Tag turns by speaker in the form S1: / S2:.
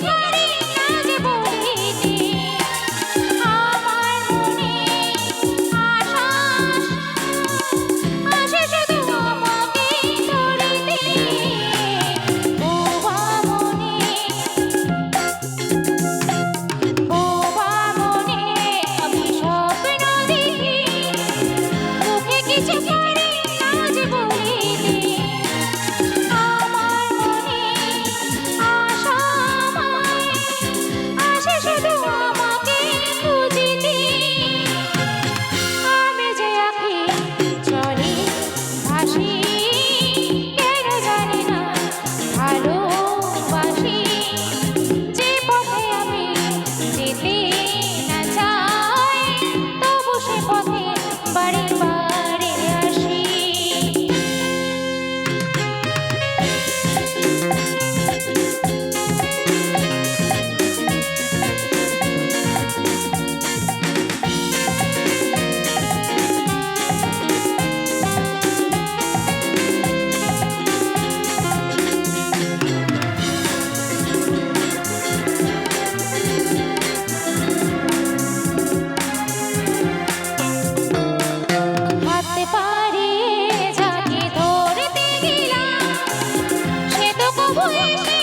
S1: পারি না যে বলিতে আমার মনে আশা আসে শুধু আমাকে ধরিতে বোবা মনে আমি স্বপ্ন দেখি মুখে কিছু পারি না যে বলিতে আমার মনে আশা আসে শুধু আমাকে খুঁজিতে আমি যে আঁখি জলে ভাসি কেন জানি না ভালোবাসি যে পথে আমি যেতে না চাই তবু সে পথে বারে বারে আসি হাতে পারে যাকে ধরতে গেলাম সে তো কবু এসে